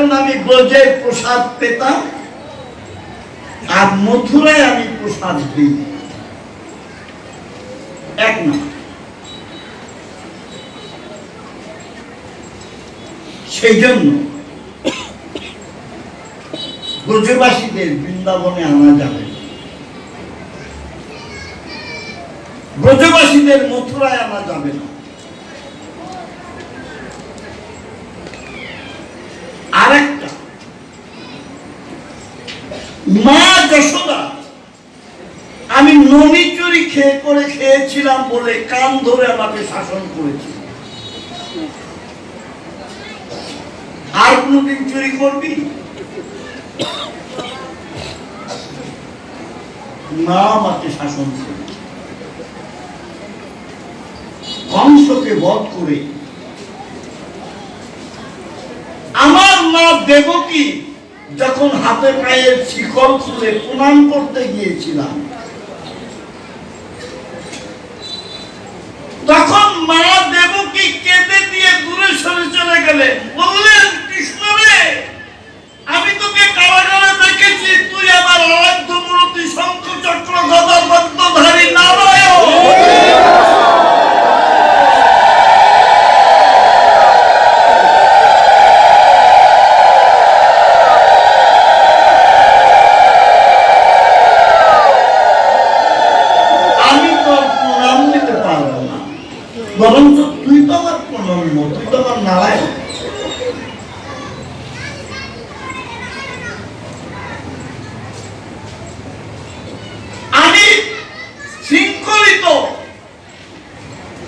কারণ আমি ব্রজে প্রসাদ পেতাম আর মথুরায় আমি প্রসাদ দিই, এক না। সেই জন্য ব্রজবাসীদের বৃন্দাবনে আনা যাবে, ব্রজবাসীদের মথুরায় আনা যাবে না। আরেকটা, মা যশোদা আমি ননি চুরি খেয়েছিলাম বলে কান ধরে আমাকে শাসন করেছিল। আর কোনদিন চুরি করবি না, আমাকে শাসন করে কংসকে বধ করে আমার মা দেবকী যখন হাতে পায়ের শিকল খুলে প্রণাম করতে গিয়েছিলাম, তখন মা দেবকী কেঁদে দিয়ে দূরে সরে চলে গেলেন, বললেন কৃষ্ণ রে, আমি তোকে কারাগারে দেখেছি, তুই আমার আরাধ্য মূর্তি শঙ্খ চক্র গদা পদ্মধারী নারায়ণ। বরঞ্চ তুই তো আমার প্রণম্য, তুই তো আমার নারায়ণ। আমি শৃঙ্খলিত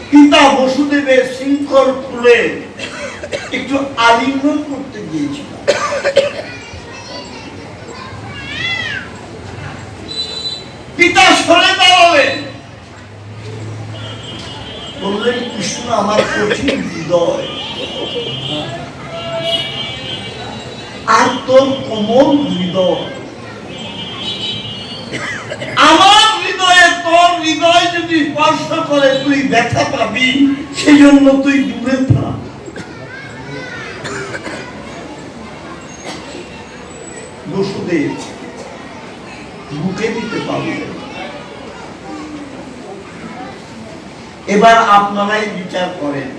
পিতা বসুদেবের শৃঙ্খল খুলে একটু আলিঙ্গন করতে গিয়েছিলাম, পিতা সরে দাঁড়ালেন, বললেন কৃষ্ণ আমার কঠিন হৃদয় আর তোর কোমল হৃদয়, আমার হৃদয়ে তোর হৃদয় যদি স্পর্শ করে তুই ব্যথা পাবি, সেজন্য তুই দূরে থাক। বসুদেব বুকে দিতে পারবে। এবার আপনারাই বিচার করেন,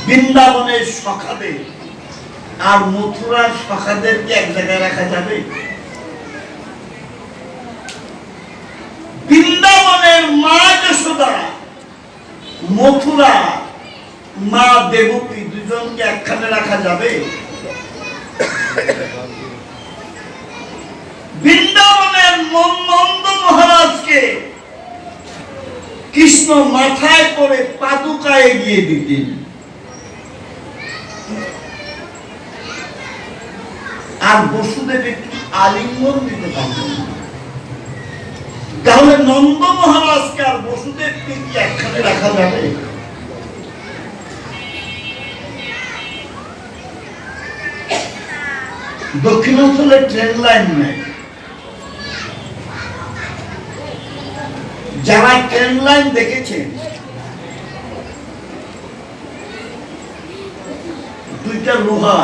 বৃন্দাবনের সখাদের আর মথুরার সখাদেরকে এক জায়গায় রাখা যাবে? বৃন্দাবনের মা যশোদা, মথুরা মা দেবকী দুজনকে একখানে রাখা যাবে? বৃন্দাবনের নন্দ মহারাজকে কৃষ্ণ মাথায় করে পাদুকায় গিয়ে দিতেন, আর বসুদেব একটু আলিঙ্গন দিতে পারতেন। তাহলে নন্দ মহারাজকে আর বসুদেবকে কি একখানে রাখা যাবে? দক্ষিণাঞ্চলে ট্রেন লাইন নেই, যারা ট্রেন লাইন দেখেছেন, দুইটা লোহা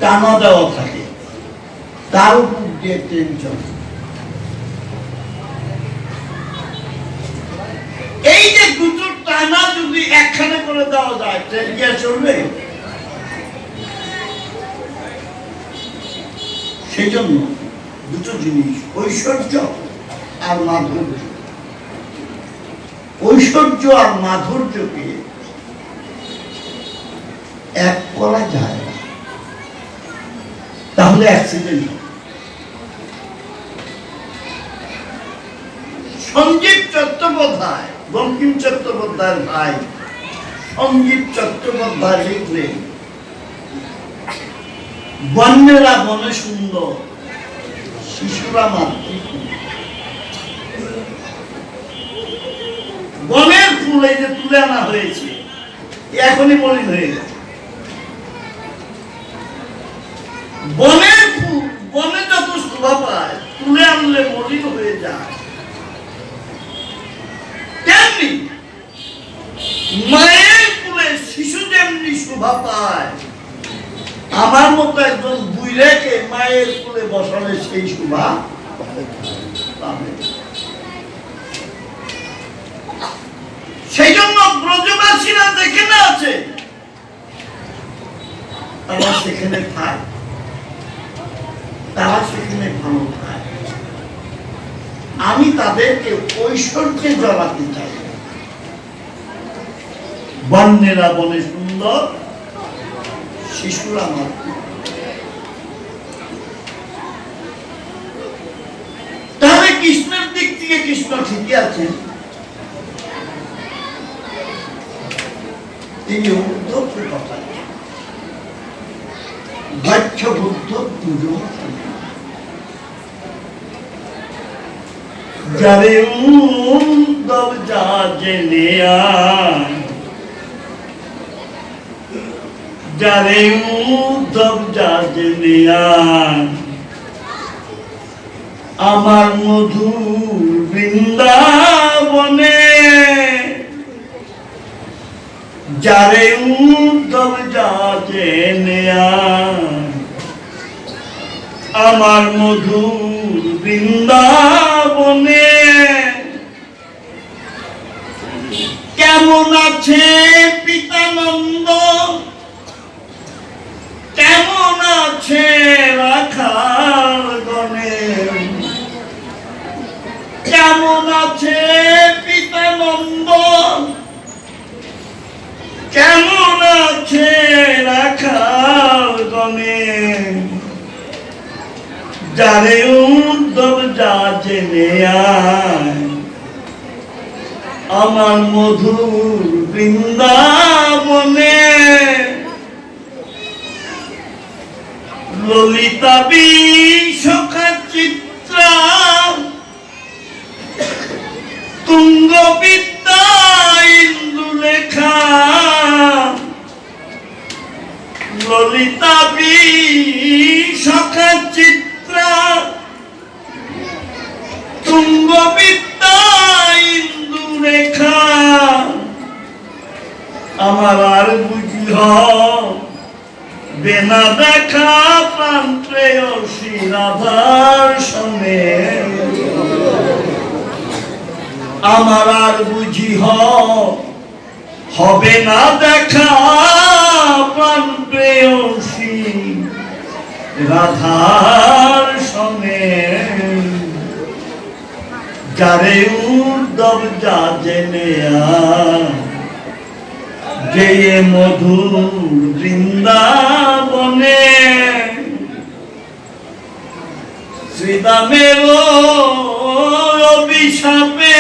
টানা দেওয়া থাকে, তার উপর দিয়ে ট্রেন চলে। এই যে দুটো টানা যদি একখানে করে দেওয়া যায়, ট্রেন কি আর চলবে? সেই জন্য দুটো জিনিস, ঐশ্বর্য আর মাধুর্য। ঐশ্বর্য আর মাধুর্যকে এক করা যায় না, তাহলে অ্যাক্সিডেন্ট। সঞ্জীব চট্টোপাধ্যায়, বঙ্কিম চট্টোপাধ্যায়ের ভাই সঞ্জীব চট্টোপাধ্যায় লিখলেন, বন্যেরা বনে সুন্দর, শিশুরা মাতৃ। বনের ফুল এই যে তুলে আনা হয়েছে, এখনই মলিন হয়ে গেছে। বনের ফুল বনে যত শোভা পায়, তুলে আনলে মলিন হয়ে যায়। তেমনি মায়ের কোলে শিশু যেমনি শোভা পায়, আমার মতো একজন বুইড়াকে মায়ের কোলে বসালে সেই শোভা পাবে। সেই জন্য ব্রজবাসীরা যেখানে আছে তারা সেখানে থাক, তারা সেখানে ভালো থাক। আমি তাদেরকে ঐশ্বর্যে জড়াতে চাই। বন্যেরা বনে সুন্দর, শিশুরা মাত্র। তাহলে কৃষ্ণের দিক থেকে কৃষ্ণ ঠিকই আছেন, তিনি উদ্ধবের কথা গচ্ছ বুদ্ধ পুজো। যারে উদ্ধব যা জেনে যারে উদ্ধব যা জেনে আমার মধুর বৃন্দাবনে, যারে উদ্ধব যা জেনে আমার মধুর বৃন্দাবনে, কেমন আছে পিতানন্দ, কেমন আছে রাখাল গণে, কেমন আছে পিতানন্দ, কেমন আছে রাখাল গণে, যারে উদ্ধব যা জেনে আমার মধুর বৃন্দাবনে, ললিতা বিশাখা চিত্রা তুঙ্গ বিদ্যা ইন্দুলেখা, ললিতা বিশাখা চিত্রা তুঙ্গ বিদ্যা ইন্দুলেখা, আমার আর বুঝি বেনা দেখা প্রান্তেয়সী রাধার সঙ্গে, আমার আর বুঝি হবে না দেখা প্রান্তেয়সী রাধার সঙ্গে, যারে উদ্ধব যা জেনে যে মধুর বৃন্দাবনে, শ্রীরামের অভিশাপে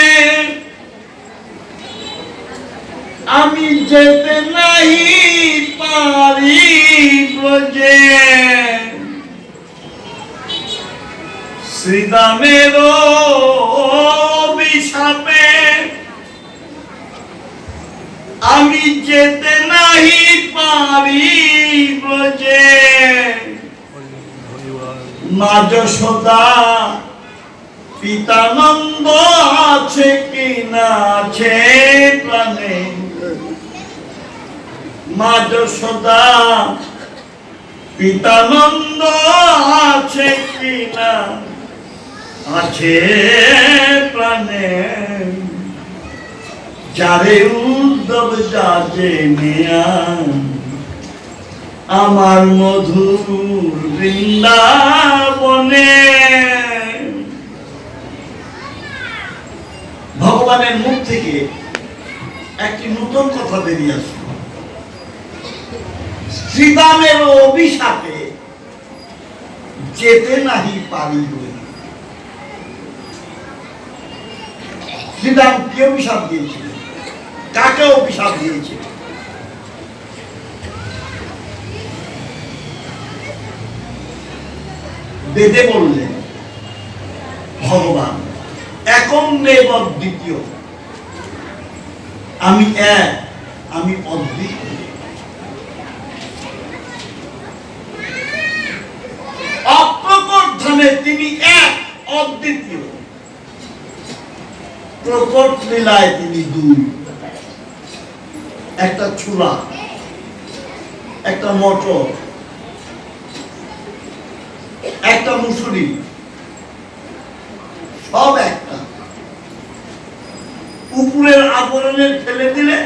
আমি যেতে নাহি পারি ব্রজে, শ্রীরামের অভিশাপে আমি যেতে নাহি পারি ব্রজে, মা যশোদা পিতানন্দ আছে কি না আছে প্রাণে, মা যশোদা পিতানন্দ আছে কি না আছে প্রাণে, যারে উদ্ধব যা জেনে আমার মধুর বৃন্দাবনে। ভগবানের মুখ থেকে একটি নতুন কথা বেরিয়ে আসলো, শ্রীরামের অভিশাপে যেতে নাহি পারি। শ্রীরাম কি অভিশাপ দিয়েছিলেন, কাকে অভিশাপ দিয়েছিলেন? বেদে বললেন ভগবান একমেব দ্বিতীয়, আমি এক, আমি অদ্বিতীয়। অপ্রকট ধামে তিনি এক, অদ্বিতীয়। প্রকট লীলায় তিনি দুই। একটা চুলা, একটা মটর, একটা মুসুরি, সব একটা। উপরের আবরণের ফেলে দিলে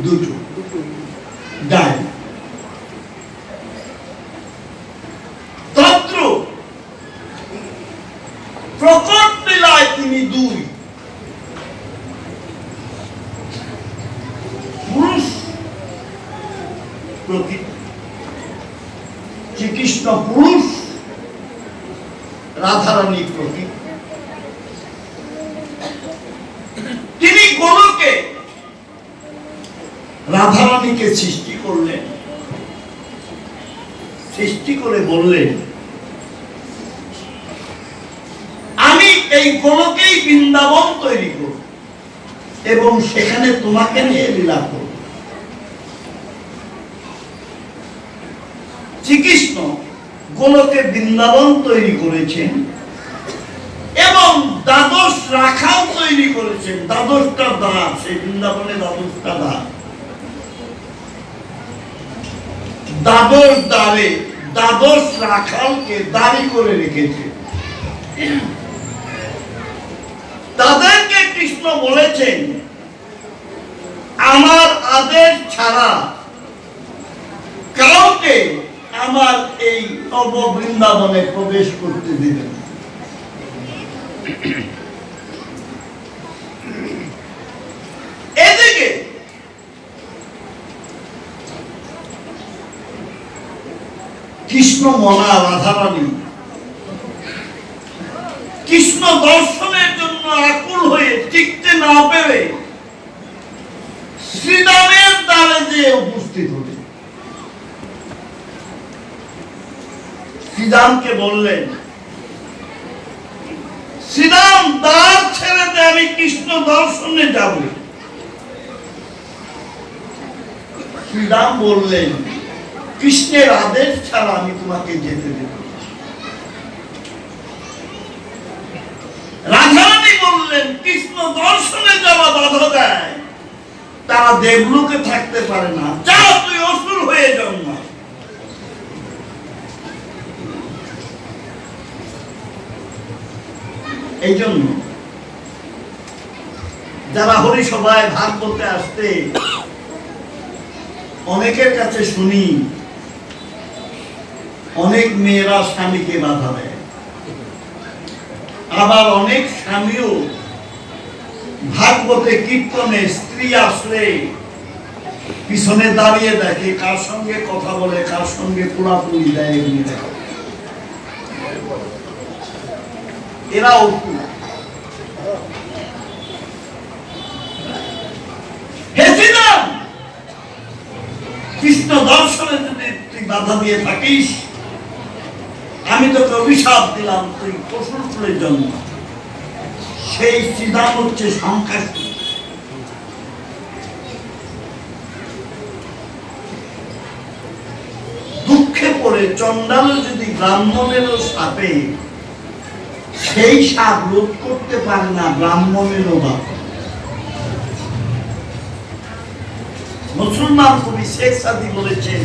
দুটো ডাল। তন্ত্র প্রকট লীলায় তিনি দুই। পুরুষ প্রকৃতি, শ্রীকৃষ্ণ পুরুষ, রাধারানী প্রকৃতি। তিনি গোলকে রাধারানীকে সৃষ্টি করলেন, সৃষ্টি করে বললেন, আমি এই গোলকেই বৃন্দাবন তৈরি করব এবং সেখানে তোমাকে নিয়ে লীলা করব। শ্রীকৃষ্ণ গোলকে বৃন্দাবন তৈরি করেছেন এবং দ্বাদশ রাখাল তৈরি করেছেন। দ্বাদশটা দ্বার, সেই বৃন্দাবনে দ্বাদশটা দ্বার। দ্বাদশ দ্বারে দ্বাদশ রাখালকে দাঁড়ি করে রেখেছে। তাদেরকে কৃষ্ণ বলেছেন, আমার আদেশ ছাড়া কাউকে আমার এই নব বৃন্দাবনে প্রবেশ করতে দিবেন। এদিকে কৃষ্ণ মনা রাধারানী কৃষ্ণ দর্শনের জন্য আকুল হয়ে টিকতে না পেরে শ্রীরামের দ্বারে যে উপস্থিত হলেন। শ্রীরামকে বললেন, শ্রীরাম দ্বার ছেড়ে দে, আমি কৃষ্ণ দর্শনে যাব। শ্রীরাম বললেন, কৃষ্ণের আদেশ ছাড়া আমি তোমাকে যেতে দেব। রাধারানী বললেন, কৃষ্ণ দর্শনে যাওয়া বাধা দেয়, তারা দেবলোকে থাকতে পারে না, যা তুই অসুর হয়ে জন্মা। এই জন্য যারা হরিসভায় ভাগ করতে আসতে, অনেকের কাছে শুনি অনেক মেয়েরা স্বামীকে বাধা দেয়, আবার অনেক স্বামীও ভাগবতে কীর্তনে স্ত্রী আসলে পিছনে দাঁড়িয়ে দেখে কার সঙ্গে কথা বলে, কার সঙ্গে পোলাপুলি দেয়, এমনি দেখে। এরা অসুর। কৃষ্ণ দর্শনে যদি তুই বাধা দিয়ে থাকিস, আমি তোকে অভিশাপ দিলাম, তুই পশুর ফুলের জন্ম। সেই শ্রীরাম হচ্ছে সংখ্যাসী। দুঃখে পড়ে চন্ডাল যদি ব্রাহ্মণেরও সাপে, সেই সাপ রোধ করতে পারে না ব্রাহ্মণেরও বাপ। মুসলমান কবি শেখ সাদি বলেছেন,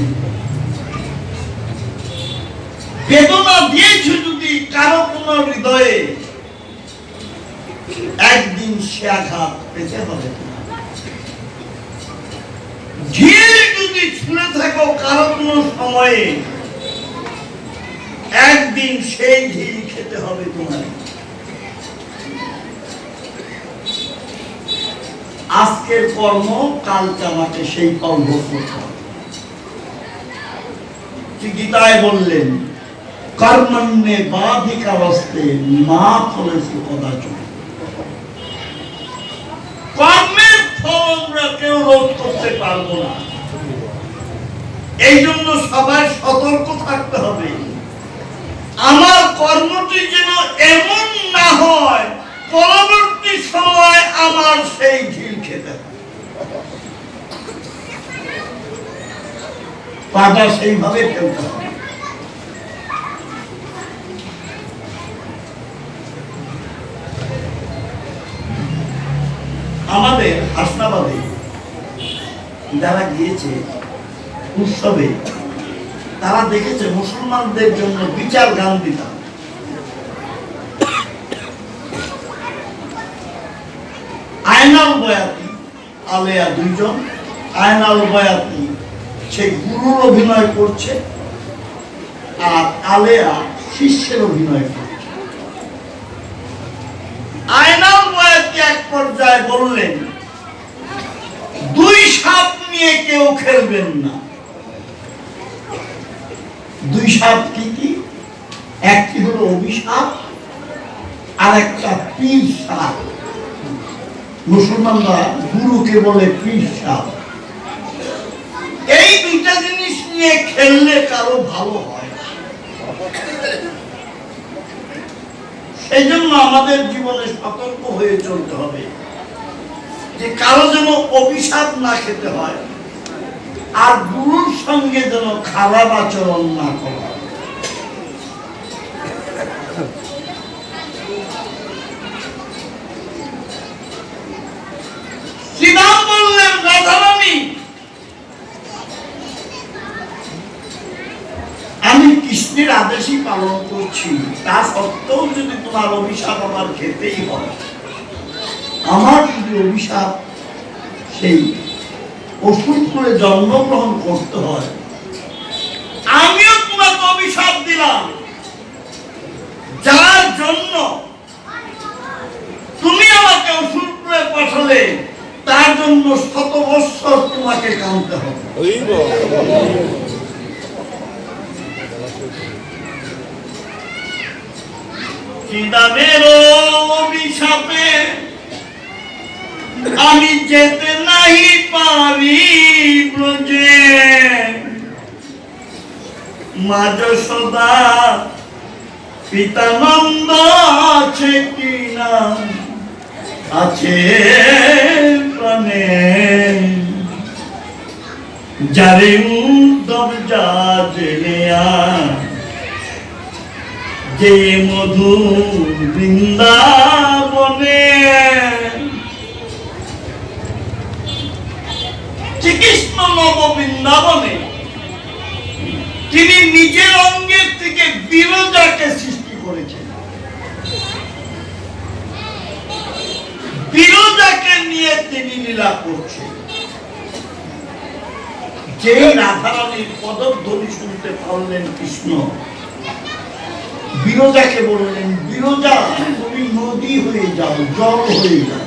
বেদনা দিয়েছে যদি কারো কোন হৃদয়ে, একদিন সে আঘাত পেতে হবে। ঢিল যদি ছুঁড়ে থাকো কারো কোন সময়ে, একদিন সেই ঢিল খেতে হবে তোমার। আজকের কর্ম কালকে আমাকে সেই ফল ভোগ করতে হবে। গীতায় বললেন, কর্মণ্যে বাধিকাবস্তে মা ফলেষু কদাচন। কর্মের ফল আমরা কেউ রোধ করতে পারবো না। এই জন্য সবাই সতর্ক থাকতে হবে, আমার কর্মটি যেন এমন না হয় পরবর্তী সময় আমার সেই ঢিল খেতে হয়। পাটা সেইভাবে ফেলতে হবে। আমাদের হাসনাবাদে যারা গিয়েছে উৎসবে, তারা দেখেছে মুসলমানদের জন্য বিচার গান দিতাম। আয়নাল বয়াতি আলেয়া দুইজন, আয়নাল বয়াতি সে গুরুর অভিনয় করছে আর আলেয়া শিষ্যের অভিনয় করছে। আয়নাল বয়াতি এক পর্যায়ে বললেন, দুই সাপ নিয়ে কেউ খেলবেন না। দুই সাপ কি কি? একটি হলো অভিশাপ আর একটা পীর সাপ। মুসলমানরা গুরুকে বলে পীর সাপ। এই দুইটা জিনিস নিয়ে খেললে কারো ভালো হয়। সেই জন্য আমাদের জীবনে সতর্ক হয়ে চলতে হবে যে কারো যেন অভিশাপ না খেতে হয়, আর গুরুর সঙ্গে যেন খারাপ আচরণ না করা। শ্রীরাম বললেন, রাধারানী, আমি কৃষ্ণের আদেশই পালন করছি, তা সত্ত্বেও যদি তোমার অভিশাপ আমার খেতেই হয়, আমার যদি অভিশাপ সেই অসুর করে জন্মগ্রহণ করতে হয়, আমিও তোমাকে অভিশাপ দিলাম, যার জন্য তুমি আমাকে অসুর করে পাঠালে তার জন্য 100 বৎসর তোমাকে কাঁদতে হবে। অভিশাপে আমি যেতে নাহি পারি ব্রজে, মা যশোদা পিতা নন্দ আছে কিনা আছে প্রাণে, যারে দরজা জেনেয়া যে মধু বৃন্দাবনে। শ্রীকৃষ্ণ নব বৃন্দাবনে তিনি নিজের অঙ্গের থেকে বিরজাকে সৃষ্টি করেছেন। বিরজাকে নিয়ে তিনি লীলা করছেন। যেই রাধারানীর পদধ্বনি শুনতে পারলেন কৃষ্ণ, বিরজাকে বললেন, বিরজা তুমি নদী হয়ে যাও, জল হয়ে যাও।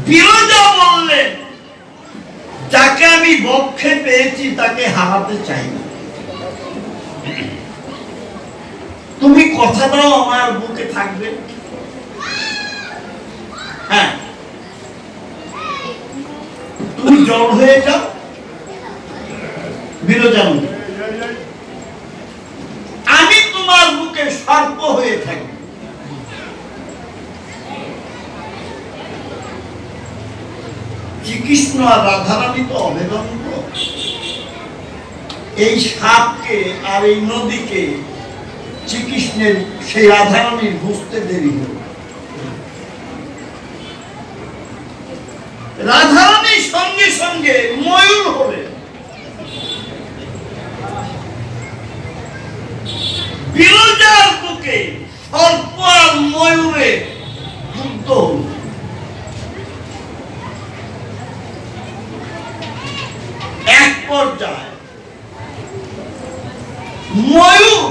বিরজা বললেন, যাকে আমি বক্ষে পেয়েছি তাকে হারাতে চাই না, তুমি কথা দাও আমার বুকে থাকবে। হ্যাঁ, তুমি জল হয়ে যাও, বিরজা নদী, আমি তোমার বুকে সর্প হয়ে থাকি। শ্রীকৃষ্ণ আর রাধারানী তো অভেদন্ত। এই সাপকে আর এই নদীকে শ্রীকৃষ্ণের সেই রাধারানীর বুঝতে দেরি হল। রাধারানীর সঙ্গে সঙ্গে ময়ূর হবে, বিরজার বুকে সর্প আর ময়ূরে যুদ্ধ হল। এক পর্যায়ে ময়ূর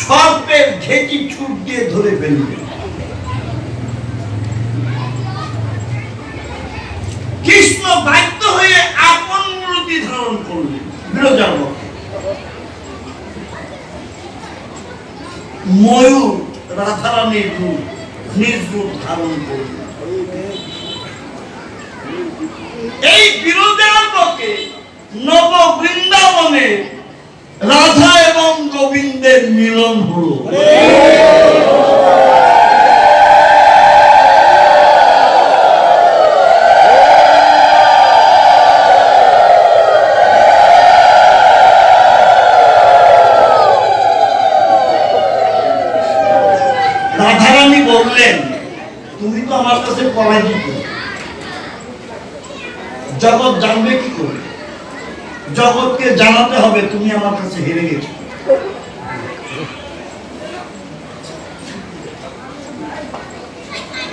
সর্পের ঘেঁটি ছুট দিয়ে ধরে ফেলবে। কৃষ্ণ বাধ্য হয়ে আপন মূর্তি ধারণ করলেন বিরজার পক্ষে। ময়ূর রাধারানীর রূপ, নিজ রূপ ধারণ করলেন। এই বিরজার পক্ষে নব বৃন্দাবনে রাধা এবং গোবিন্দের মিলন হলো। রাধারানী বললেন, তুমি তো আমার কাছে পরাজিত, জগৎ জানবে কি করে? জগৎকে জানাতে হবে তুমি আমার কাছে হেরে গেছো।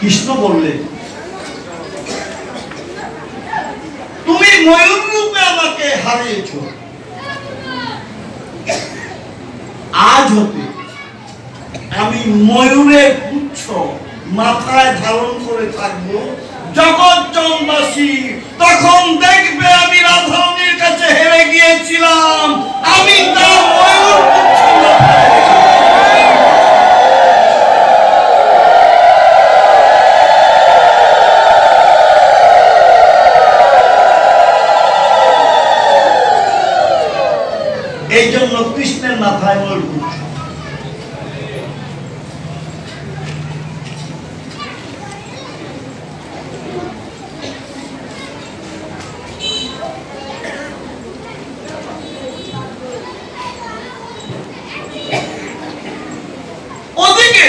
কৃষ্ণ বললেন, তুমি ময়ূর রূপে আমাকে হারিয়েছ, আজ হতে আমি ময়ূরের পুচ্ছ মাথায় ধারণ করে থাকবো। জগৎ জনবাসী তখন দেখবে আমি রাধারানীর কাছে হেরে গিয়েছিলাম, আমি তার ময়ূর পুচ্ছ এই জন্য কৃষ্ণের মাথায় ময়ূর পুচ্ছ। ওদিকে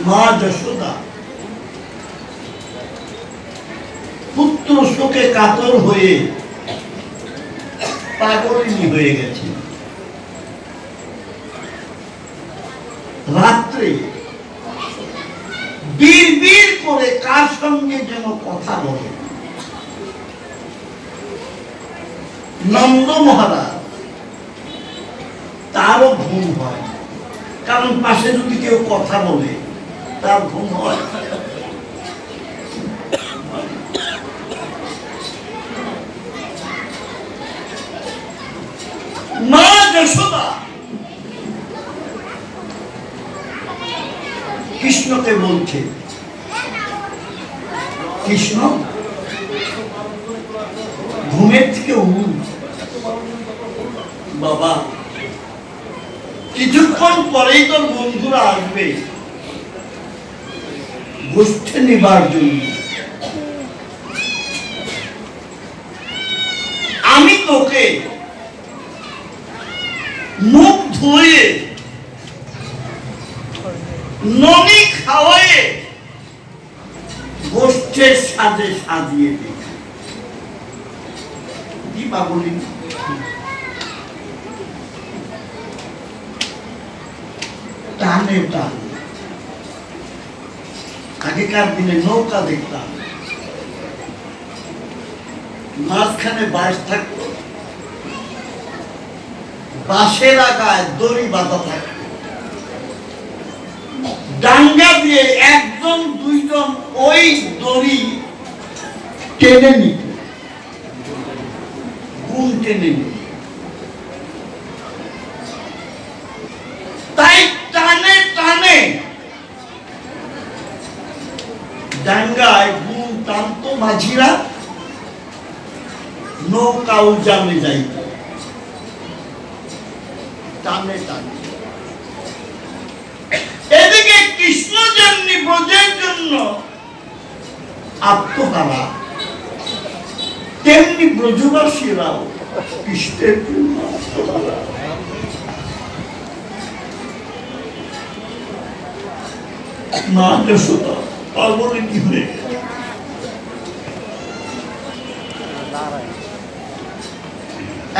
মা যশোদা পুত্র শোকে কাতর হয়ে পাগলিনী হয়ে গেছে। রাত্রে বীর বীর করে কার সঙ্গে যেন কথা বলে। নন্দ মহারাজ তারও ঘুম হয়, কারণ পাশে যদি কেউ কথা বলে তার ঘুম হয়। মা যশোদা কৃষ্ণকে বলছে, কৃষ্ণ ঘুমের থেকে উঠ বাবা, কিছুক্ষণ পরেই তোর বন্ধুরা আসবে গোষ্ঠী নিবার জন্য। আমি তোকে মুখ ধুয়ে ননি খাওয়ায়ে গোষ্ঠের সাজে সাজিয়ে দিই। দীপাবলি টানে টান। আগেকার দিনে নৌকা দেখতাম, মাঝখানে বাঁশ থাকতো, বাঁশের আগায় দড়ি বাঁধা থাকতো, ডাঙ্গা দিয়ে একজন দুইজন ওই দড়ি টেনে নিত, গুণ টেনে নিত। তাই টানে টানে ডাঙ্গায় গুণ টানতো মাঝিরা, নৌকা উজানে যাইত টানে টানে। এদিকে কৃষ্ণ যেমনি ব্রজের জন্য আত্মহারা, তেমনি ব্রজবাসীরাও কৃষ্ণের জন্য আত্মহারা। মা যশোদা পাগলিনী হয়ে গেছে।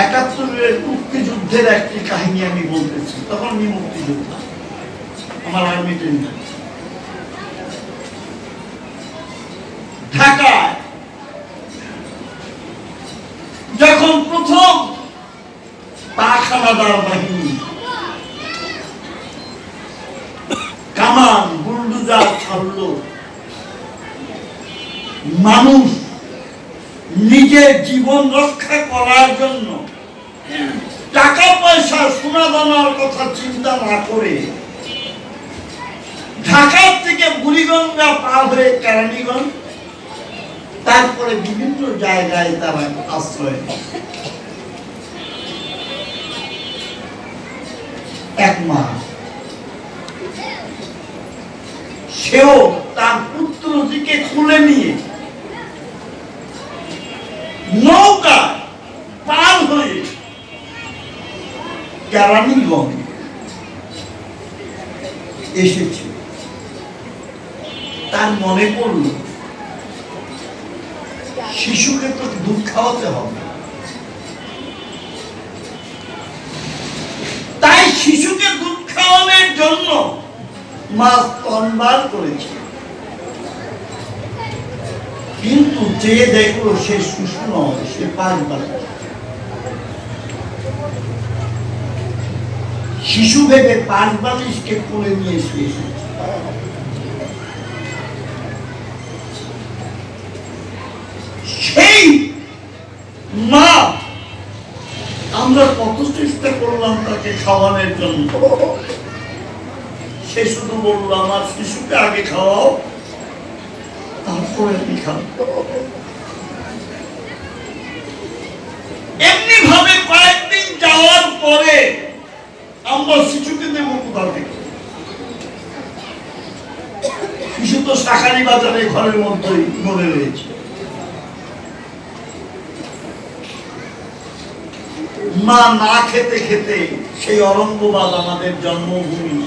একাত্তরের মুক্তিযুদ্ধের একটি কাহিনী আমি বলতেছি। তখন আমি মুক্তিযোদ্ধা, আমার আর্মিতে ঢাকায় যখন প্রথম পাখানাদার বাহিনী কামান বুলডোজার ছাড়লো, মানুষ নিজের জীবন রক্ষা করার জন্য টাকা পয়সা সোনা দানার কথা চিন্তা না করে ঢাকার থেকে বুড়িগঙ্গা পার হয়ে কেরানীগঞ্জ, তারপরে বিভিন্ন জায়গায় তারা আশ্রয় নেয়। এক মাস সেও তার পুত্রটিকে খুলে নিয়ে নৌকা পার হয়ে কেরানীগঞ্জ এসেছে, তার মনে পড়ল শিশুকে তো দুধ খাওয়াতে হবে, তাই শিশুকে দুধ খাওয়ানোর জন্য মা স্তনবার করেছে। কিন্তু যে দেখলো সে শিশু নয়, সে 5 বছর। শিশু ভেবে 5 বালিশকে কোলে নিয়ে এসেছে। সেই মা, আমরা কত চেষ্টা করলাম তাকে খাওয়ানোর জন্য, সে শুধু বললো আমার শিশুকে আগে খাওয়াও, তারপরে আমি খাবো। এমনি ভাবে কয়েকদিন যাওয়ার পরে আমরা শিশুকে দেব কোথা থেকে? শিশু তো শাকারি বাজারে ঘরের মধ্যেই মরে রয়েছে। মা না খেতে খেতে সেই অরঙ্গবাদ আমাদের জন্মভূমি,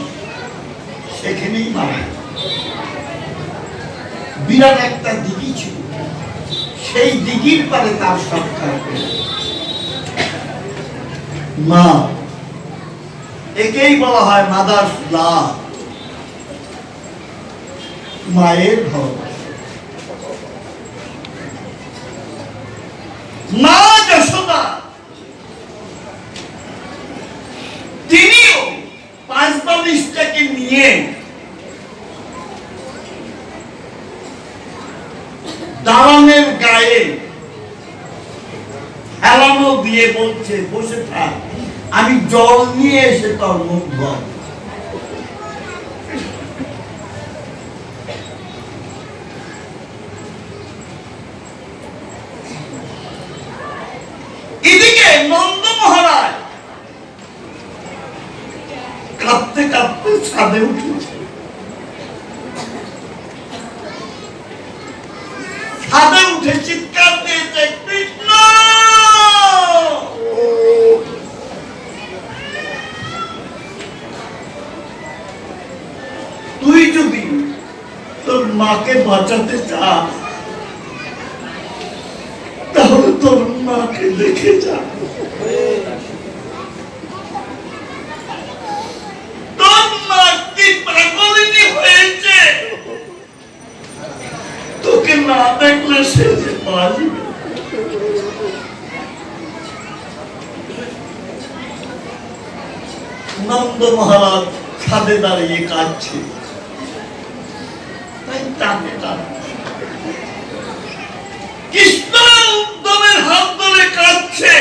সেখানেই মারা। বিরাট একটা দিঘি ছিল, সেই দিঘির পারে তার সৎকার করে। মা, একেই বলা হয় মাদার্স লাভ, মায়ের ভালোবাসা। মা যশোদা তিনিও 5 বালিশটাকে নিয়ে দালানের গায়ে হেলানো দিয়ে বলছে বসে থাক, আমি জল নিয়ে এসে তোর মুখ ধোয়াব। এদিকে নন্দ মহারাজ কাঁপতে কাঁপতে ছাদে উঠেছে। ছাদে উঠে চিৎকার দিয়েছে, কৃষ্ণ তুই যদি তোর মাকে বাঁচাতে চাস তাহলে তোর মাকে দেখে যা। তোর মা কি পাগলিনী হয়েছে, তোকে না দেখলে সে যে বাঁচবে। নন্দ মহারাজ ছাদে দাঁড়িয়ে কাঁদছে, কৃষ্ণ উদ্ধবের হাত ধরে কাঁদছে।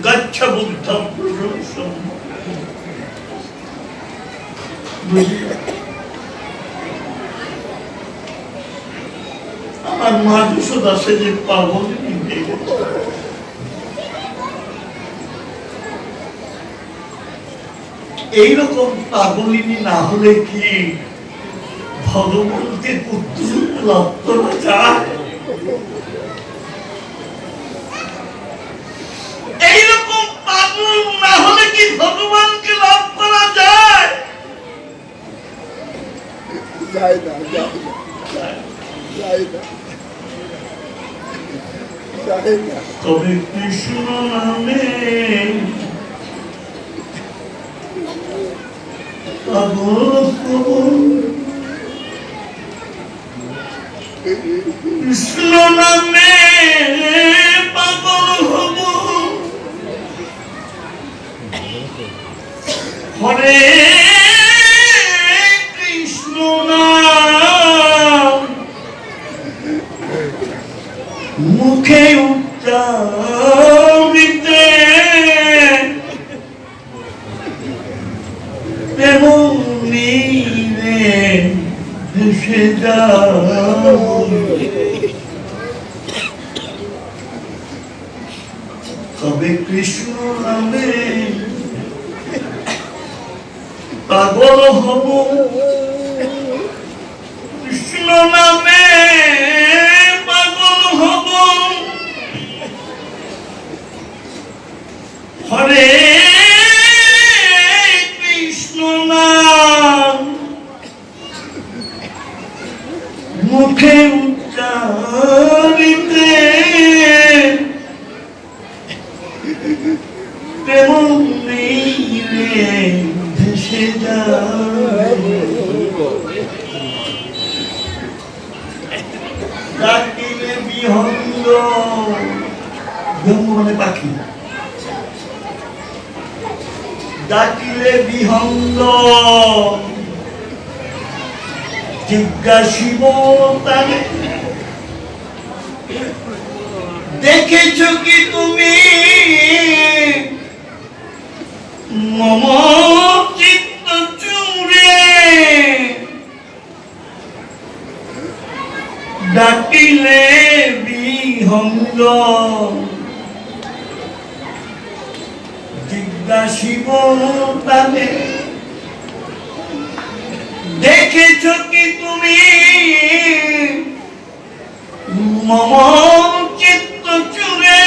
গচ্ছ বুদ্ধম পুরুষম। আমার মা যশোদা সে যে পাগলিনী হয়ে গেছে। এইরকম পাগলিনী না হলে কি ভগবানকে পুত্র লাভ করা যায়? এইরকম পাগল না হলে কি ভগবানকে লাভ করা যায়? যায় না, যায় না। তবে কৃষ্ণ নামে কৃষ্ণ নামে পাগল হব, হরে কৃষ্ণ নাম মুখে উচ্চারিতে তবে কৃষ্ণ নামে পাগল হব, কৃষ্ণ নামে পাগল হব, হরে তেমনি ভেসে যাবে, ডাকিলে বিহঙ্গ, বিহঙ্গ মানে পাখি, ডাকিলে বিহঙ্গ, জিজ্ঞাসিব তারে দেখেছ কি তুমি মম চিত্ত চুরে, ডাকিলে বিহঙ্গ, জিজ্ঞাসিব তারে দেখেছ কি তুমি মম চিত্ত চুরে,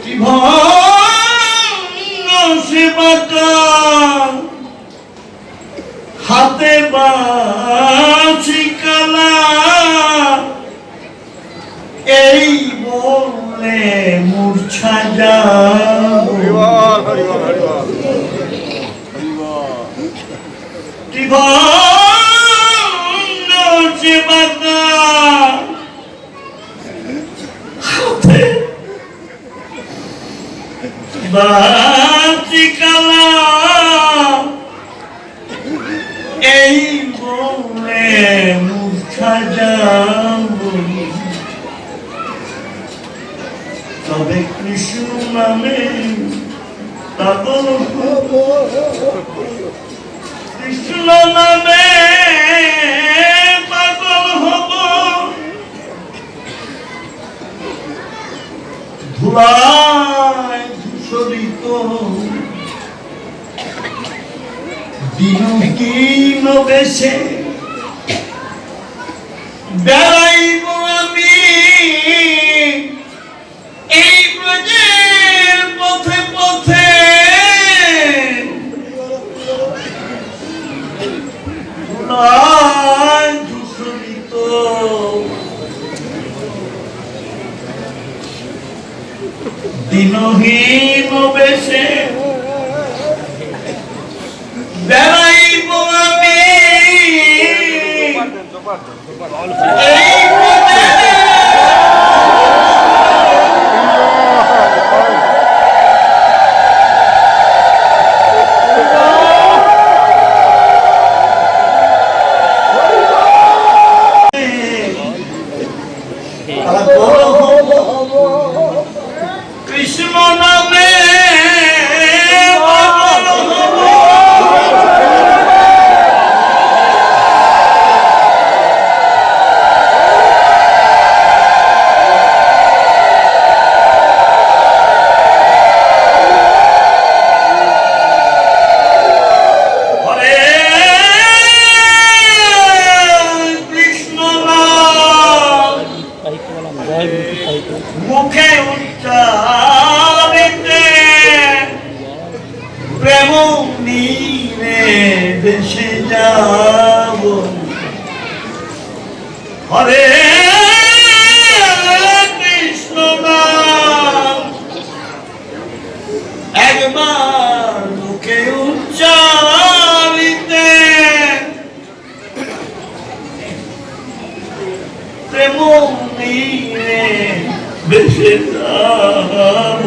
কি ভঙ্গ সেবাটা হাতে বাঁচি কালা, এই বলে মূর্ছা যাও, কি ভঙ্গ সেবাটা হাতে বাঁচি কালা, এই বলে মূর্ছা যাব, তবে কৃষ্ণ নামে পাগল হব, কৃষ্ণ নামে পাগল হব, ধুলায় ধূসরিত দিনহীন বেশে বেড়াইব আমি এই ব্রজের পথে পথে, ধুলায় ধূসরিত দিনহীন বেশে বেড়াইব আমি এই কৃষ্ণ নামে পাগল হব, হরে কৃষ্ণ নাম মুখে উচ্চারিতে প্রেম নীরে ভেসে যাব, হরে কৃষ্ণ নাম একবার মুখে উচ্চারিতে প্রেম নীরে ভেসে যাব,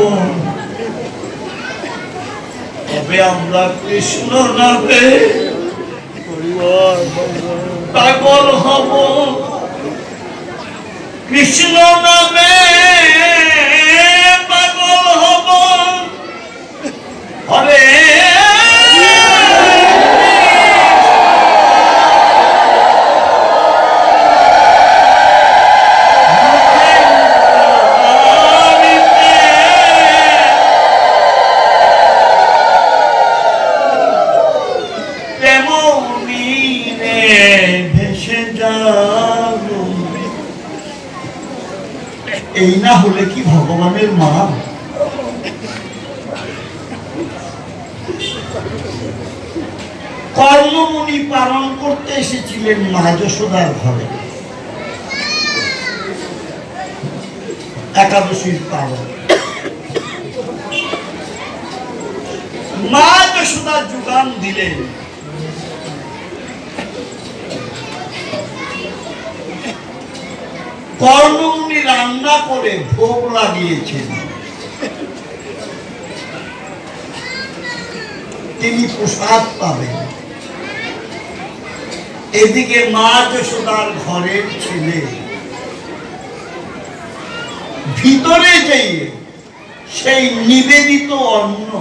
তবে আমরা কৃষ্ণ নামে পাগল হব, কৃষ্ণ নামে পাগল হব, হরে ভেসে যাব, এই না হলে কি ভগবানের মা? কর্মমুনি পালন করতে এসেছিলেন মা যশোদার ঘরে, একাদশীর পালন। মা যশোদা যোগান দিলেন, কর্ণমুনি রান্না করে ভোগ লাগিয়েছেন, তিনি প্রসাদ পাবেন। এদিকে মা যশোদার ঘরের ছেলে ভিতরে যেয়ে সেই নিবেদিত অন্ন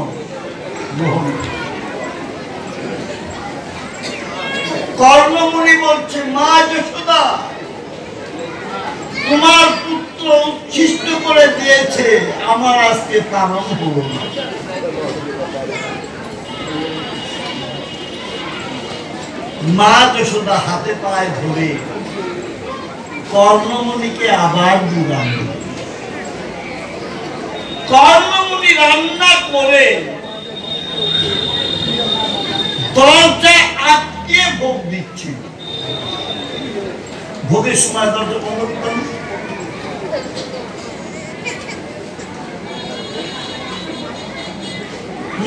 গ্রহণ। কর্ণমুনি বলছে, মা যশোদা, তোমার পুত্র উচ্ছিষ্ট করে দিয়েছে, আমার আজকে পালন হলো না। মা যশোদা হাতে পায়ে ধরে কর্ণমুনিকে আবার যোগান দিলেন। কর্ণমুনি রান্না করে দরজায় আটকে ভোগ দিচ্ছে। ভোগের সময় দরজা বন্ধ করতেন।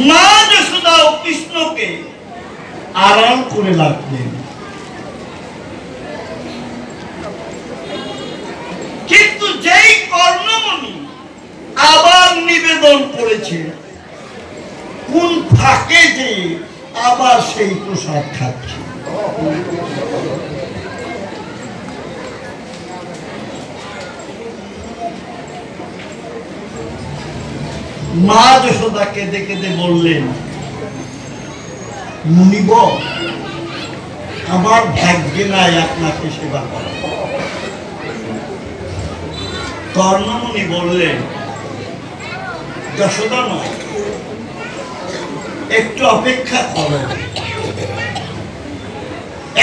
মা যশোদা ও কৃষ্ণকে আড়াল করে রাখলেন, কিন্তু যেই কর্ণমুনি আবার নিবেদন করেছে, কোন ফাঁকে যে আবার সেই প্রসাদ খাচ্ছে। মা যশোদা কেঁদে কেঁদে বললেন, মুনিব, আমার ভাগ্যে নাই আপনাকে সেবা করা। কর্ণমুনি বললেন, যশোদা নয়, একটু অপেক্ষা করো।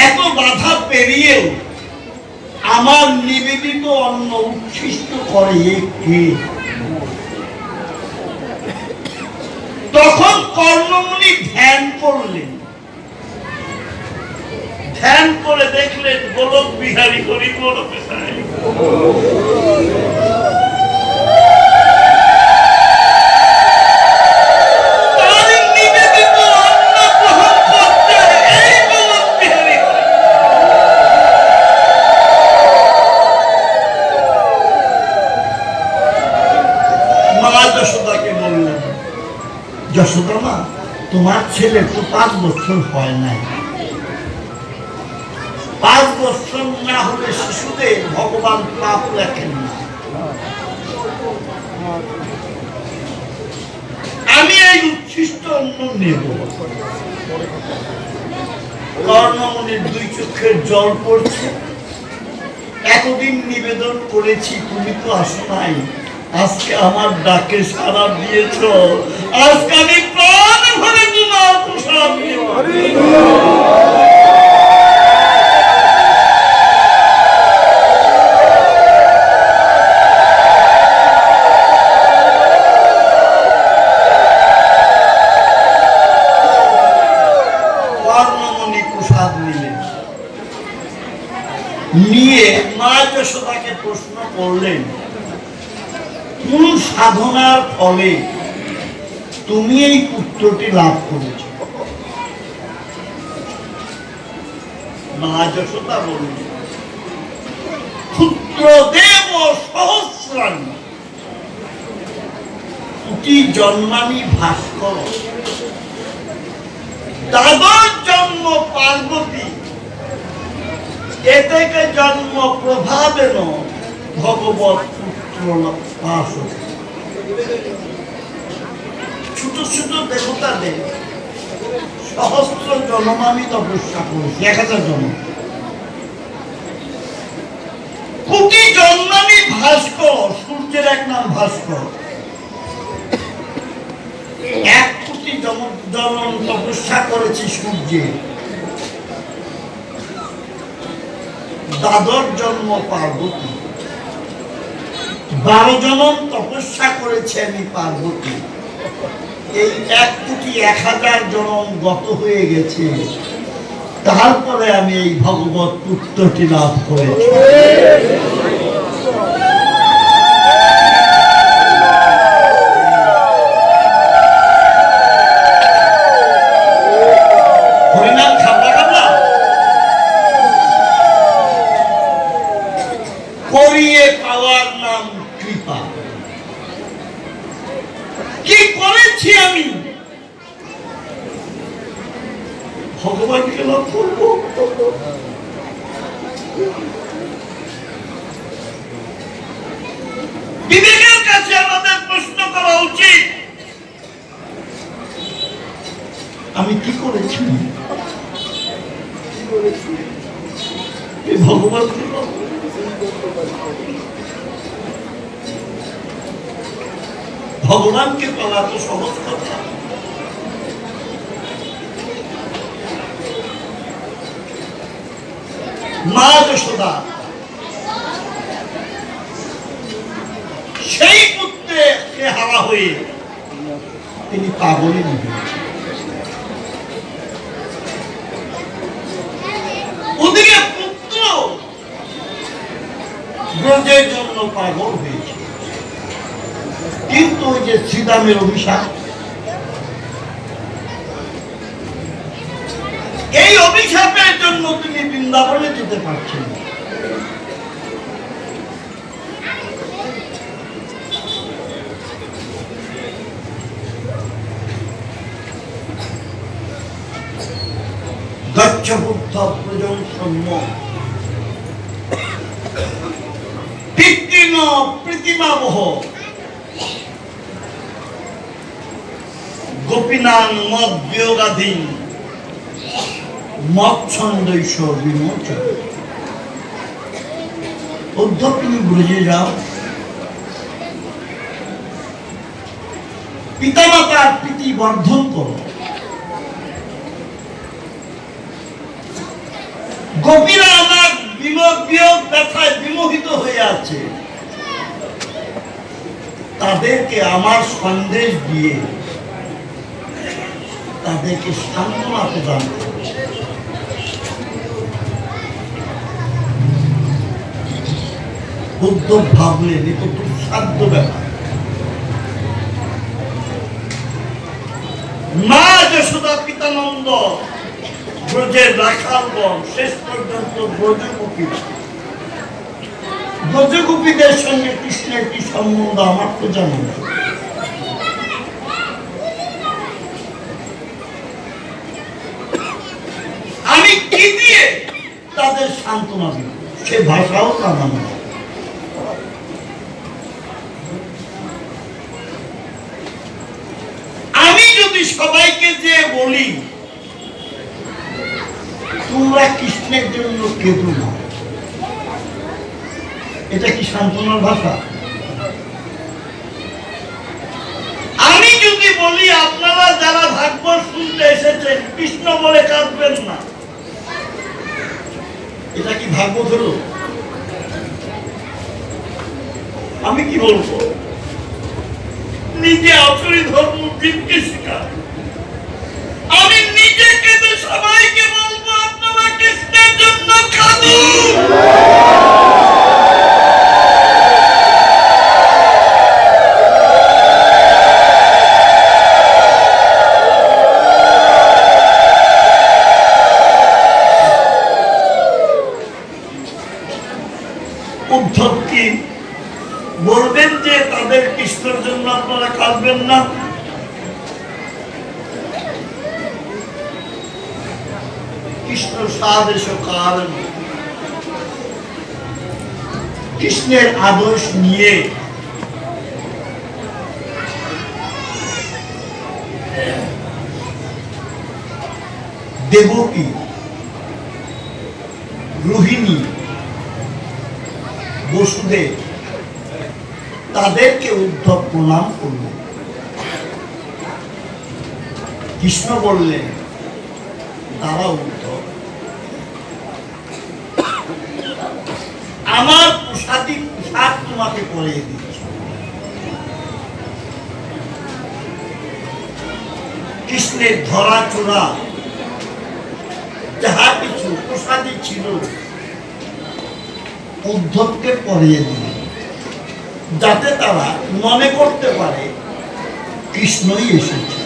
এত বাধা পেরিয়েও আমার নিবেদিত অন্ন উচ্ছিষ্ট করে কে? তখন কর্ণমুনি ধ্যান করলেন, ধ্যান করে দেখলেন গোলক বিহারী হরি গোলকে যায়। যশোদা মা, তোমার ছেলে তো 5 বছর হয় নাই। 5 বছর না হলে শিশুদের ভগবান পাপ লেখেন না। আমি এই উচ্ছিষ্ট অন্ন নেব। কর্ণমুনির 2 চোখের জল পড়ছে। এতদিন নিবেদন করেছি, তুমি তো আসো নাই। আজকে আমার ডাকে সাড়া দিয়েছ, আজকে আমি প্রাণ ভরে তোমার প্রসাদ নেব। কর্ণমুনি প্রসাদ নিলেন, নিয়ে মা যশোদাকে প্রশ্ন করলেন, কোন সাধনার ফলে তুমি এই পুত্রটি লাভ করেছ? মা যশোদা বললেন, পুত্র দেব সহস্রাণী কোটি জন্মানি ভাস্কর, দাদর জন্ম পার্বতী, এ থেকে জন্ম প্রভাবেন ভগবত পুত্র পাশ। ছোট ছোট দেবতাদের সহস্র জন্ম আমি তপস্যা করেছি, 1000 জন্ম। কোটি জন্মানি ভাস্কর, সূর্যের এক নাম ভাস্কর। 1 কোটি জন্ম তপস্যা করেছি সূর্যে। দাদর জন্ম পার্বতী, 12 জনম তপস্যা করেছে আমি পার্বতী। এই 1 কোটি 1000 জনম গত হয়ে গেছে, তারপরে আমি এই ভগবত পুত্রটি লাভ করেছি। দেখছি আমি ভগবানকে লাভ করবো। বিবেকের কাছে আমাদের প্রশ্ন করা উচিত, আমি কি করেছি? ভগবানকে ভগবানকে পাওয়া তো সহজ কথা। মা যশোদা সেই পুত্রকে হারা হয়ে তিনি পাগলে নিবেন। ওদিকে পুত্র ব্রজের জন্য পাগল হয়েছে, কিন্তু ওই যে শ্রীরামের অভিশাপ, এই অভিশাপের জন্য তিনি বৃন্দাবনে যেতে পারছেন না। গচ্ছ বুদ্ধ প্রজন সন্ম পিতৃণ প্রীতিমাবহ গোপীনাং মদ বিয়োগাধীন মৎছন্দৈষ বিমোচন। উদ্ধব, তুমি ব্রজে যাও, পিতামাতার প্রীতি বর্ধন করো। গোপীরা আমার বিয়োগ ব্যথায় বিমোহিত হয়ে আছে, তাদেরকে আমার সন্দেশ দিয়ে তাদেরকে সান্ত্বনা প্রদান করো। উদ্ধব ভাবলেন এ তো দুঃসাধ্য ব্যাপার। মা যশোদা পিতানন্দ ব্রজের রাখালগণ শেষ পর্যন্ত ব্রজগোপীদের সঙ্গে কৃষ্ণের কি সম্বন্ধ আমার তো জানা নেই। আমি কি দিয়ে তাদের সান্ত্বনা দিব সে ভাষাও জানা নেই। আমি যদি সবাইকে যে বলি তোমরা কৃষ্ণের জন্য কেঁদো না, এটা কি সান্ত্বনার ভাষা? আমি যদি বলি আপনারা যারা ভাগবত শুনতে এসেছেন কৃষ্ণ বলে কাঁদবেন না, এটা কি ভাগবত হলো? আমি কি বলবো? নিজে অচরি ধর্ম জীবকে শেখা, আমি নিজে কেঁদে সবাইকে বলবো আপনারা কৃষ্ণের জন্য কাঁদুন। উদ্ধব কি বলবেন যে তাদের কৃষ্ণের জন্য আপনারা কাঁদবেন না? কৃষ্ণ সাদেশ কারণ কৃষ্ণের আদর্শ নিয়ে দেবকী, রোহিণী, বসুদেব তাদেরকে উদ্ধব প্রণাম করলেন। কৃষ্ণ বললেন তারা উদ্ধব, আমার পোশাক তোমাকে পরিয়ে দিচ্ছি। কৃষ্ণের ধরা চোরা যাহা কিছু পোশাক ছিল উদ্ধবকে পরিয়ে দিল, যাতে তারা মনে করতে পারে কৃষ্ণই এসেছে।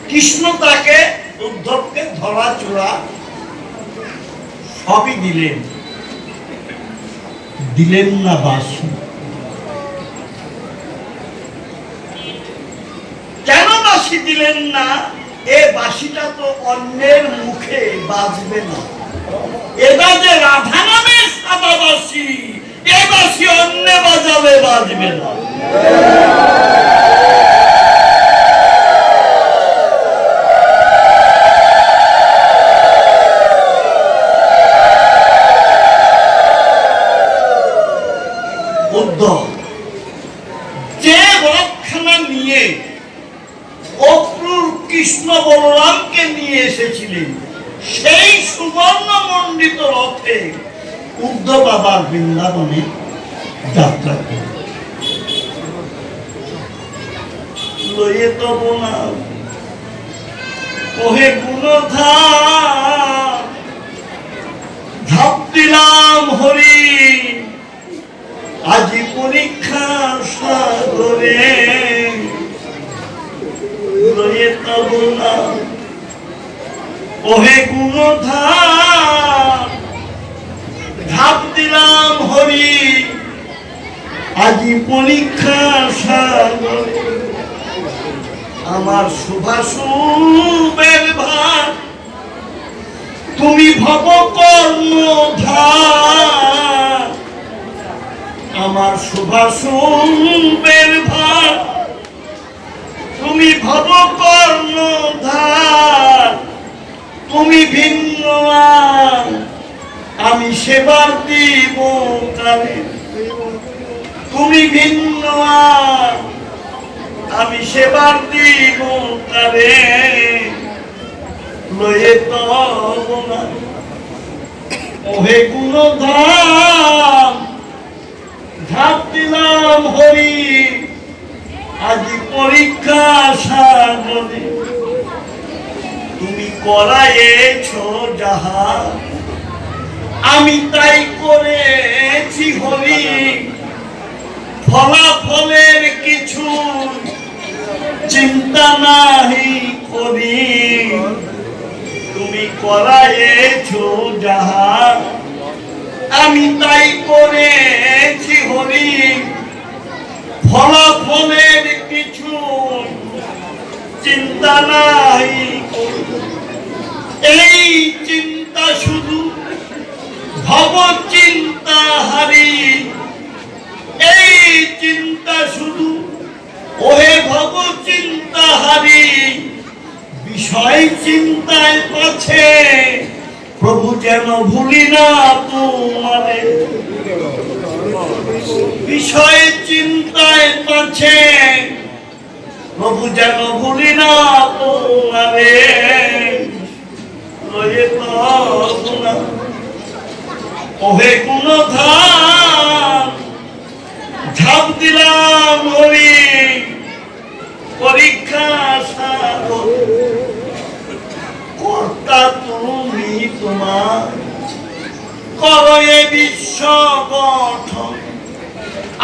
কৃষ্ণ তাকে উদ্ধবকে ধরা চোরা সবই দিলেন, দিলেন না বাসি। কেন বাসি দিলেন না? এ বাসিটা তো অন্যের মুখে বাজবে না। এটা যে রাধা নামের সাদা বাসি, এ বাসি অন্য বাজাবে বাজবে না। যে রথখানা নিয়ে অক্রূর কৃষ্ণ বলরামকে নিয়ে এসেছিলেন, সেই সুবর্ণ মণ্ডিত রথে উদ্ধব বাবার বৃন্দাবনে যাত্রা করে। লয়ে তব না ওহে গুণধার, ধাপ দিলাম হরি আজি পরীক্ষা সাগরে। লয়ে তব না ওহে গুণধার, ধাপ দিলাম হরি আজি পরীক্ষা সাগরে। আমার শুভাশুভের ভার তুমি ভব কর্ণধার। আমার শুভাশুভের ভার তুমি ভব কর্ণধার। তুমি ভিন্ন আমি সেবার দিব কারে। তুমি ভিন্ন আমি সেবার দিব কারে। লয়ে তব না ওহে গুণধাম, ধাপ দিলাম হরি আজি পরীক্ষা সাগরে। তুমি করায়েছ যাহা আমি তাই করেছি হরি। ফলাফলের কিছু চিন্তা নাহি করি। তুমি করায়েছ যাহা আমি তাই করেছি হরি। ফলাফলের কিছু চিন্তা নাই। এই চিন্তা শুধু ভব চিন্তা হারি। এই চিন্তা শুধু ওহে ভব চিন্তা হারি। বিষয় চিন্তায় পাছে প্রভু যেন ভুলি না তোমারে। বিষয় চিন্তায় পাছে প্রভু যেন ভুলি না তোমারে। লয়ে তব না ওহে গুণধাম, ঝাঁপ দিলাম হরি পরীক্ষা সাগরে। কর্তা তুমি তোমার করো এ বিশ্ব গঠন।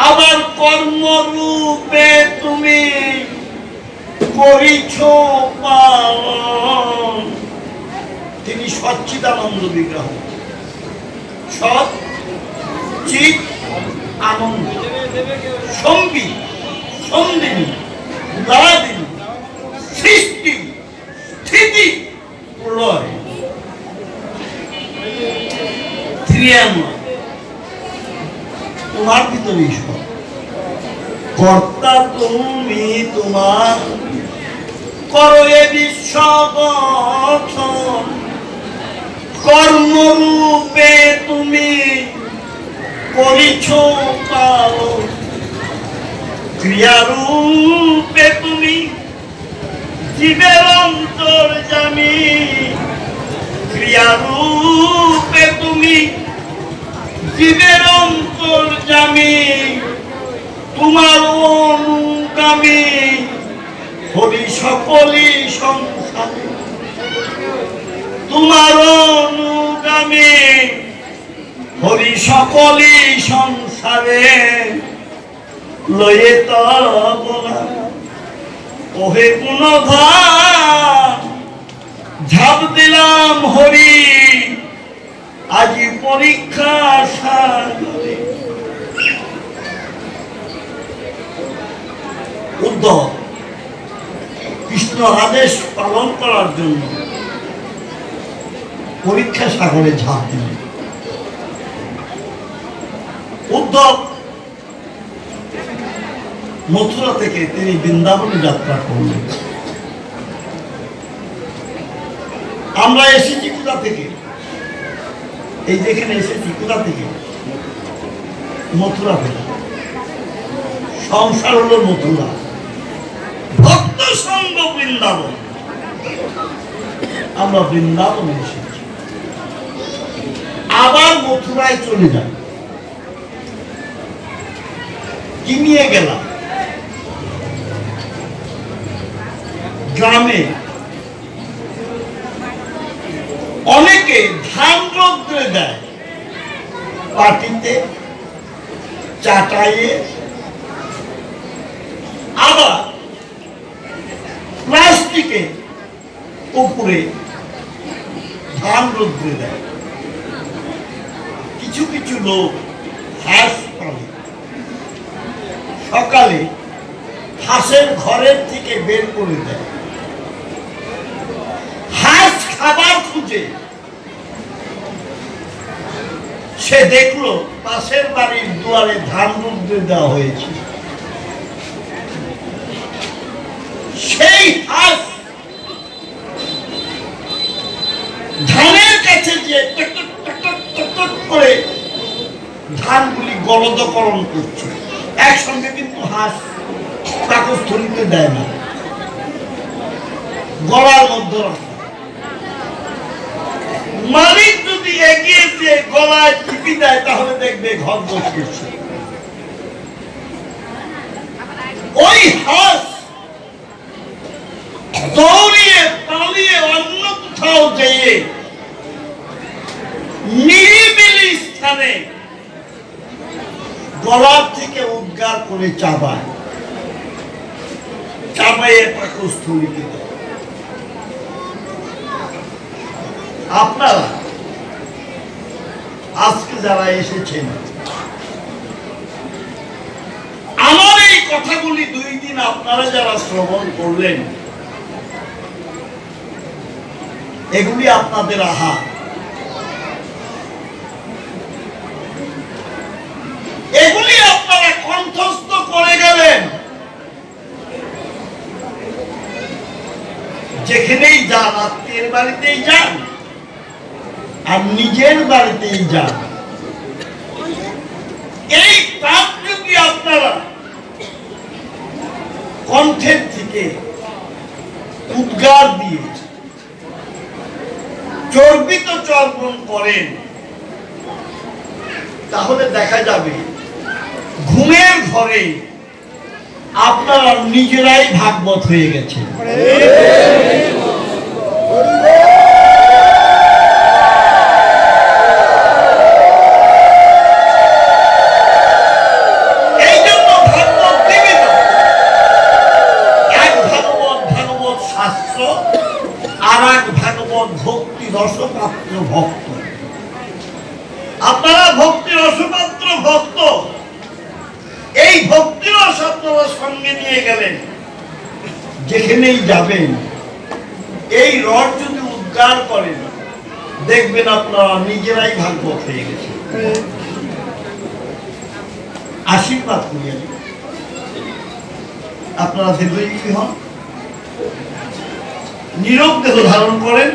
আবার কর্মরূপে তুমি করিছ পালন। তিনি সচ্চিদানন্দ বিগ্রহ, সৎ চিৎ আনন্দ, সঙ্গী সন্দিনী দাদিনী, সৃষ্টি স্থিতি প্রলয়, ক্রিয়াময়। তোমার ভিতরে ঈশ্বর। কর্তা তুমি তোমার করো এ বিশ্ব গঠন। কর্মরূপে তুমি করিছ পালন। ক্রিয়ারূপে তুমি জীবের অন্তর্যামী। ক্রিয়ারূপে তুমি জীবের অন্তর্যামী। তোমার অনুগামী হরি সকলই সংসারে। তোমার অনুগামী হরি সকলই সংসারে। লয়ে তব না ওহে গুণধাম, ঝাঁপ দিলাম হরি আজি পরীক্ষা সাগরে। কৃষ্ণ আদেশ পালন করার জন্য পরীক্ষা সাগরে ঝাঁপ দিলেন। উদ্ধব মথুরা থেকে তিনি বৃন্দাবনে যাত্রা করলেন। আমরা এসেছি কোথা থেকে? এই যেখানে এসেছি কোথা থেকে? মথুরা থেকে। সংসার হলো মথুরা, ভক্ত সঙ্গ বৃন্দাবন। আমরা বৃন্দাবনে এসেছি, আবার মথুরায় চলে যাই। কি নিয়ে গেলাম? গ্রামে অনেকে ধান রৌদ্রে দেয়, পাটিতে, চাটাইয়ে, আবার প্লাস্টিকে উপরে ধান রৌদ্রে দেয়। কিছু কিছু লোক হাঁস পালে, সকালে হাঁসের ঘরের থেকে বের করে দেয়। হাঁস খাবার খুঁজে সে দেখলো পাশের বাড়ির দুয়ারে ধান রৌদ্রে দেওয়া হয়েছে। সেই হাঁস ধানের কাছে যে করে ধানগুলি গলদকরণ করছে। একসঙ্গে কিন্তু হাঁস পাকস্থলীতে দেয় না, গলার মধ্যে রাখে। মালিক যদি এগিয়ে যে গলায় টিপি দেয় তাহলে দেখবে ঘর করছে। ওই হাঁস দৌড়িয়ে পালিয়ে অন্য কোথাও যেয়ে নিরিবিলি স্থানে গলার থেকে উদ্গার করে চাবায়, চাবাইয়ে পাকস্থলীতে দেয়। আপনারা আজকে যারা এসেছেন, আমার এই কথাগুলি 2 দিন আপনারা যারা শ্রবণ করলেন, এগুলি আপনাদের আহার। এগুলি আপনারা কণ্ঠস্থ করে গেলেন। যেখানেই যান, আত্মীয়ের বাড়িতেই যান আর নিজের বাড়িতেই যান, এই পাপ যদি আপনারা কণ্ঠের থেকে উদ্গার দিয়ে চর্বিত চর্বণ করেন, তাহলে দেখা যাবে ঘুমের ঘরে আপনারা নিজেরাই ভাগবত হয়ে গেছে। এই জন্য ভাগবত নিবেদন, এক ভাগবত ভাগবত শাস্ত্র, আর এক ভাগবত ভক্তি রসপাত্র ভক্ত। আপনারা ভক্তি রসপাত্র ভক্ত, এই ভক্তি রস আপনারা সঙ্গে নিয়ে গেলেন। যেখানেই যাবেন এই রস যদি উদ্গার করেন, দেখবেন আপনারা নিজেরাই ভাগবত হয়ে গেছে। আশীর্বাদ করিয়েন, আপনারা দীর্ঘজীবী হন, নীরব দেহ ধারণ করেন,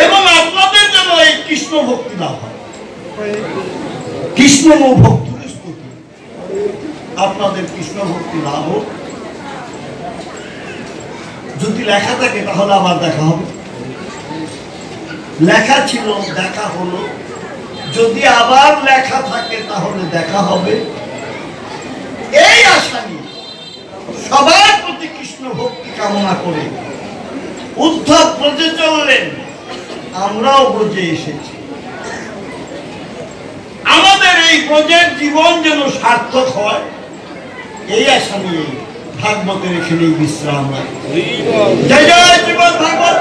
এবং আপনাদের যেন এই কৃষ্ণ ভক্তি লাভ হয়। কৃষ্ণ ভক্তির স্তুতি, আপনাদের কৃষ্ণ ভক্তি লাভ হোক। যদি লেখা থাকে তাহলে আবার দেখা হবে। লেখা ছিল, দেখা হলো। যদি আবার লেখা থাকে তাহলে দেখা হবে। এই আশা নিয়ে সবার প্রতি কৃষ্ণ ভক্তি কামনা করে উদ্ধব ব্রজে চললেন, আমরাও ব্রজে এসেছি। আমাদের এই ব্রজের জীবন যেন সার্থক হয়, এই আশা নিয়ে ভাগবতের এখানেই বিশ্রাম রাখি। জয় জয় শ্রীমদ্ ভাগবত।